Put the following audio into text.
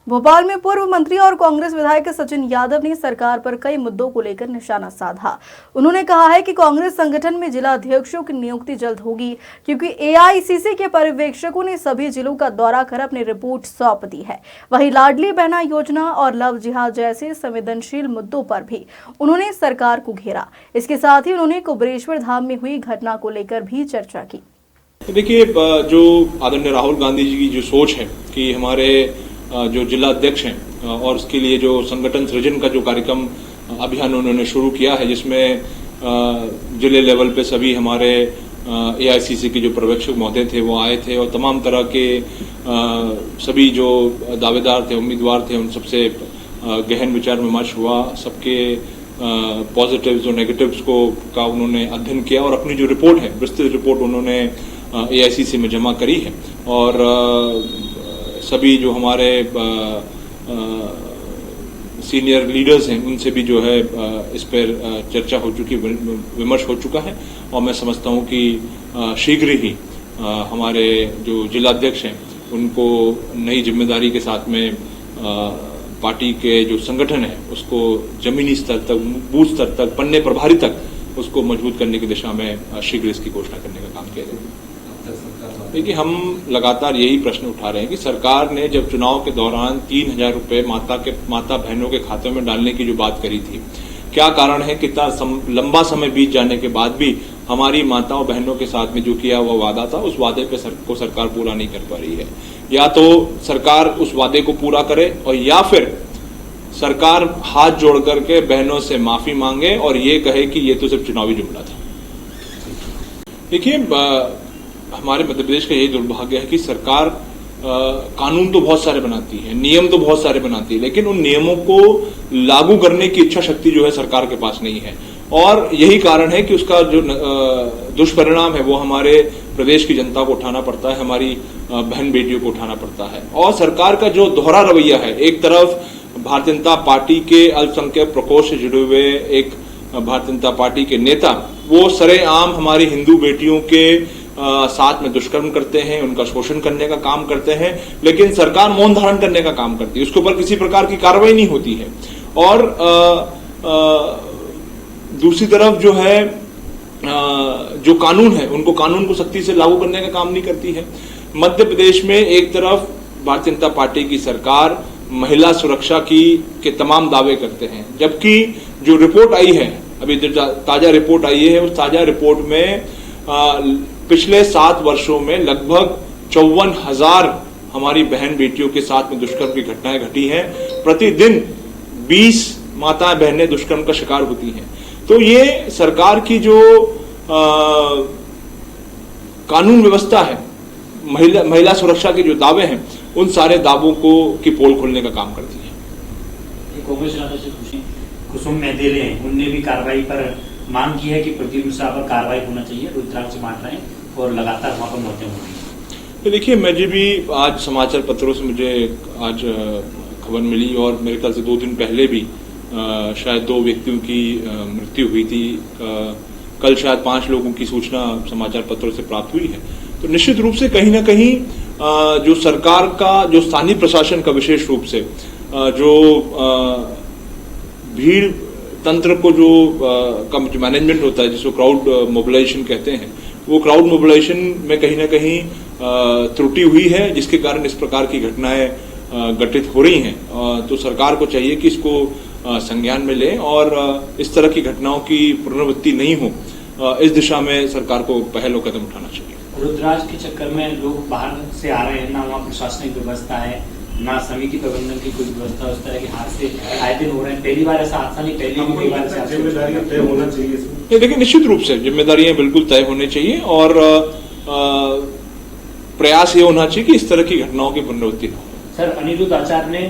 भोपाल में पूर्व मंत्री और कांग्रेस विधायक सचिन यादव ने सरकार पर कई मुद्दों को लेकर निशाना साधा। उन्होंने कहा है कि कांग्रेस संगठन में जिला अध्यक्षों की नियुक्ति जल्द होगी, क्योंकि एआईसीसी के पर्यवेक्षकों ने सभी जिलों का दौरा कर अपनी रिपोर्ट सौंप दी है। वहीं लाडली बहना योजना और लव जिहाद जैसे संवेदनशील मुद्दों पर भी उन्होंने सरकार को घेरा। इसके साथ ही उन्होंने कुबेरेश्वर धाम में हुई घटना को लेकर भी चर्चा की। देखिए, जो आदरणीय राहुल गांधी जी की जो सोच है कि हमारे जो जिला अध्यक्ष हैं और उसके लिए जो संगठन सृजन का जो कार्यक्रम अभियान उन्होंने शुरू किया है, जिसमें जिले लेवल पे सभी हमारे एआईसीसी के जो पर्यवेक्षक महोदय थे वो आए थे और तमाम तरह के सभी जो दावेदार थे, उम्मीदवार थे, उन सबसे गहन विचार विमर्श हुआ। सबके पॉजिटिव्स और नेगेटिव्स का उन्होंने अध्ययन किया और अपनी जो रिपोर्ट है, विस्तृत रिपोर्ट उन्होंने एआईसीसी में जमा करी है। और सभी जो हमारे सीनियर लीडर्स हैं उनसे भी जो है इस पर चर्चा हो चुकी, विमर्श हो चुका है। और मैं समझता हूं कि शीघ्र ही हमारे जो जिलाध्यक्ष हैं उनको नई जिम्मेदारी के साथ में पार्टी के जो संगठन है उसको जमीनी स्तर तक, बूथ स्तर तक, पन्ने प्रभारी तक उसको मजबूत करने की दिशा में शीघ्र इसकी घोषणा करने का काम किया जाएगा। देखिए, हम लगातार यही प्रश्न उठा रहे हैं कि सरकार ने जब चुनाव के दौरान 3,000 रुपए माता बहनों के खातों में डालने की जो बात करी थी, क्या कारण है कितना लंबा समय बीत जाने के बाद भी हमारी माताओं बहनों के साथ में जो किया हुआ वादा था उस वादे पे को सरकार पूरा नहीं कर पा रही है। या तो सरकार उस वादे को पूरा करे और या फिर सरकार हाथ जोड़ करके बहनों से माफी मांगे और ये कहे कि ये तो सिर्फ चुनावी जुमला था। देखिए, हमारे मध्य प्रदेश का यही दुर्भाग्य है कि सरकार कानून तो बहुत सारे बनाती है, नियम तो बहुत सारे बनाती है, लेकिन उन नियमों को लागू करने की इच्छा शक्ति जो है सरकार के पास नहीं है। और यही कारण है कि उसका जो दुष्परिणाम है वो हमारे प्रदेश की जनता को उठाना पड़ता है, हमारी बहन बेटियों को उठाना पड़ता है। और सरकार का जो दोहरा रवैया है, एक तरफ भारतीय जनता पार्टी के अल्पसंख्यक प्रकोष्ठ से जुड़े हुए एक भारतीय जनता पार्टी के नेता वो सरेआम हमारी हिंदू बेटियों के साथ में दुष्कर्म करते हैं, उनका शोषण करने का काम करते हैं, लेकिन सरकार मौन धारण करने का काम करती है, उसके ऊपर किसी प्रकार की कार्रवाई नहीं होती है। और दूसरी तरफ जो है जो कानून है उनको कानून को सख्ती से लागू करने का काम नहीं करती है। मध्य प्रदेश में एक तरफ भारतीय जनता पार्टी की सरकार महिला सुरक्षा के तमाम दावे करते हैं, जबकि जो रिपोर्ट आई है, अभी जो ताजा रिपोर्ट आई है, उस ताजा रिपोर्ट में पिछले 7 वर्षों में लगभग 54,000 हमारी बहन बेटियों के साथ में दुष्कर्म की घटनाएं घटी हैं। प्रतिदिन 20 माताएं बहनें दुष्कर्म का शिकार होती हैं। तो ये सरकार की जो कानून व्यवस्था है, महिला सुरक्षा के जो दावे हैं, उन सारे दावों की पोल खोलने का काम करती है। कांग्रेस कुसुम मेहदेले उनने भी कार्रवाई पर मांग की है कि प्रदीप मिश्रा पर कार्रवाई होना चाहिए, रुद्राक्ष बांट रहे हैं और लगातार वहां पर मौतें हो रही हैं। तो देखिए, मुझे भी आज समाचार पत्रों से मुझे आज खबर मिली और मेरे ख्याल से 2 दिन पहले भी शायद 2 व्यक्तियों की मृत्यु हुई थी। कल शायद 5 लोगों की सूचना समाचार पत्रों से प्राप्त हुई है। तो निश्चित रूप से कहीं ना कहीं जो सरकार का, जो स्थानीय प्रशासन का विशेष रूप से जो भीड़ तंत्र को जो मैनेजमेंट होता है, जिसको क्राउड मोबिलाइजेशन कहते हैं, वो क्राउड मोबिलाइजेशन में कहीं ना कहीं त्रुटि हुई है, जिसके कारण इस प्रकार की घटनाएं घटित हो रही हैं। तो सरकार को चाहिए कि इसको संज्ञान में ले और इस तरह की घटनाओं की पुनरावृत्ति नहीं हो, इस दिशा में सरकार को पहल और कदम उठाना चाहिए। रुद्राक्ष के चक्कर में लोग बाहर से आ रहे हैं, ना वहाँ प्रशासनिक व्यवस्था है, ना समिति प्रबंधन की कोई व्यवस्था, उस तरह के हादसे आए दिन हो रहे हैं। पहली बार ऐसा हादसा नहीं, पहली बार ऐसा जिम्मेदारियां तय होना चाहिए। देखिए, निश्चित रूप से जिम्मेदारियां बिल्कुल तय होनी चाहिए और प्रयास ये होना चाहिए कि इस तरह की घटनाओं की पुनरावृत्ति न हो। सर, अनिरुद्ध आचार्य ने